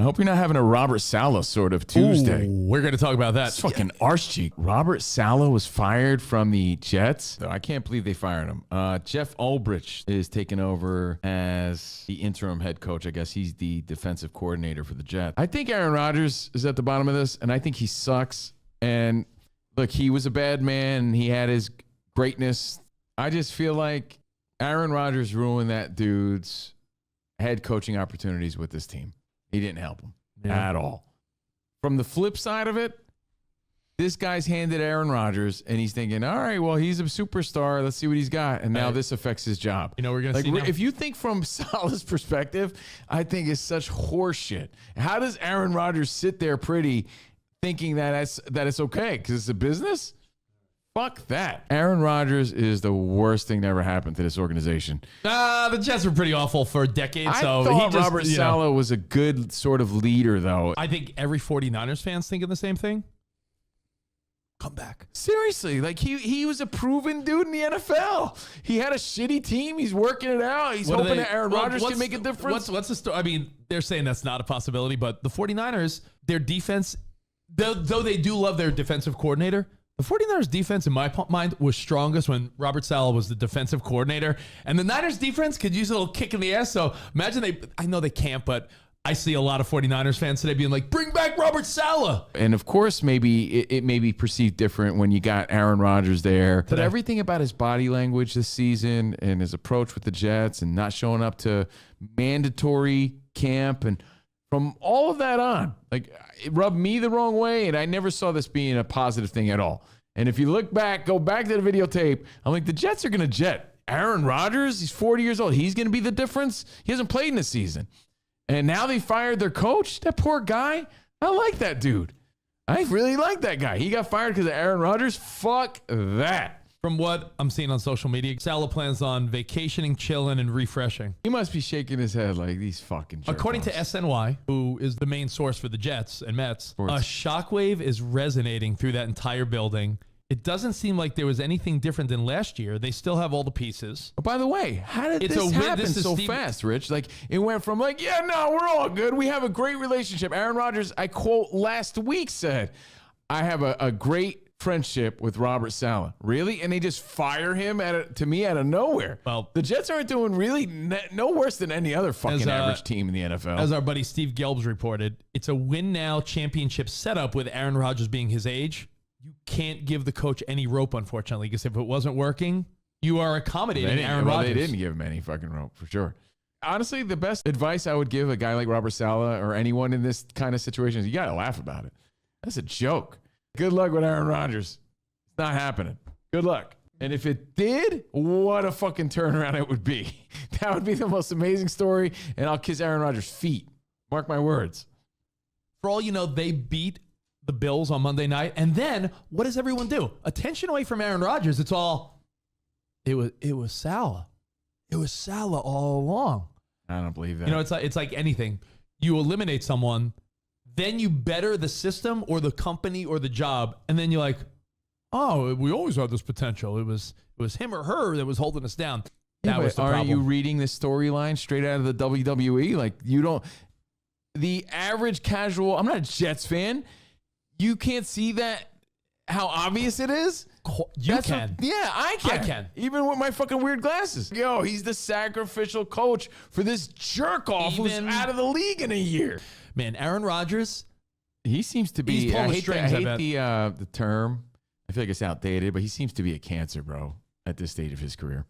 hope you're not having a Robert Saleh sort of Tuesday. Ooh, we're going to talk about that. It's fucking arse cheek. Robert Saleh was fired from the Jets. I can't believe they fired him. Jeff Ulbrich is taking over as the interim head coach. I guess he's the defensive coordinator for the Jets. I think Aaron Rodgers is at the bottom of this, and I think he sucks. And look, he was a bad man. He had his greatness. I just feel like Aaron Rodgers ruined that dude's head coaching opportunities with this team. He didn't help him at all. From the flip side of it, this guy's handed Aaron Rodgers, and he's thinking, all right, well, he's a superstar. Let's see what he's got. And now this affects his job. You know, we're going to see now. If you think from Saleh's perspective, I think it's such horseshit. How does Aaron Rodgers sit there pretty thinking that it's okay because it's a business? Fuck that. Aaron Rodgers is the worst thing that ever happened to this organization. The Jets were pretty awful for a decade. I so thought Robert Saleh was a good sort of leader, though. I think every 49ers fan's thinking the same thing. Come back. Seriously, like he was a proven dude in the NFL. He had a shitty team. He's working it out. He's hoping that Aaron Rodgers can make a difference. What's the story? I mean, they're saying that's not a possibility, but the 49ers, their defense, though they do love their defensive coordinator, the 49ers defense, in my mind, was strongest when Robert Saleh was the defensive coordinator. And the Niners defense could use a little kick in the ass. So imagine I know they can't, but I see a lot of 49ers fans today being like, bring back Robert Saleh. And of course, maybe it may be perceived different when you got Aaron Rodgers there. But everything about his body language this season and his approach with the Jets and not showing up to mandatory camp and from all of that on, like, it rubbed me the wrong way, and I never saw this being a positive thing at all. And if you look back, go back to the videotape, I'm like, the Jets are going to jet. Aaron Rodgers, he's 40 years old. He's going to be the difference. He hasn't played in this season. And now they fired their coach. That poor guy. I like that dude. I really like that guy. He got fired because of Aaron Rodgers. Fuck that. From what I'm seeing on social media, Saleh plans on vacationing, chilling, and refreshing. He must be shaking his head like these fucking jerk According to offs. SNY, who is the main source for the Jets and Mets, a shockwave is resonating through that entire building. It doesn't seem like there was anything different than last year. They still have all the pieces. Oh, by the way, how did this happen so fast, Rich? Like, it went from like, yeah, no, we're all good. We have a great relationship. Aaron Rodgers, I quote, last week said, I have a great friendship with Robert Saleh. Really? And they just fire him to me out of nowhere. Well, the Jets aren't doing really no worse than any other fucking average team in the NFL. As our buddy Steve Gelbs reported, it's a win-now championship setup with Aaron Rodgers being his age. You can't give the coach any rope, unfortunately, because if it wasn't working, you are accommodating Aaron Rodgers. They didn't give him any fucking rope, for sure. Honestly, the best advice I would give a guy like Robert Saleh or anyone in this kind of situation is you got to laugh about it. That's a joke. Good luck with Aaron Rodgers. It's not happening. Good luck. And if it did, what a fucking turnaround it would be. That would be the most amazing story, and I'll kiss Aaron Rodgers' feet. Mark my words. For all you know, they beat the Bills on Monday night, and then what does everyone do? Attention away from Aaron Rodgers. It's all, it was Saleh. It was Saleh all along. I don't believe that. You know, it's like anything. You eliminate someone, then you better the system or the company or the job, and then you're like, oh, we always had this potential. It was him or her that was holding us down. That was the problem. Are you reading this storyline straight out of the WWE? Like, you don't. The average casual. I'm not a Jets fan. You can't see that. How obvious it is. You can. I can. Even with my fucking weird glasses. Yo, he's the sacrificial coach for this jerk off who's out of the league in a year. Man, Aaron Rodgers, he seems to be. I hate the term. I feel like it's outdated, but he seems to be a cancer, bro, at this stage of his career.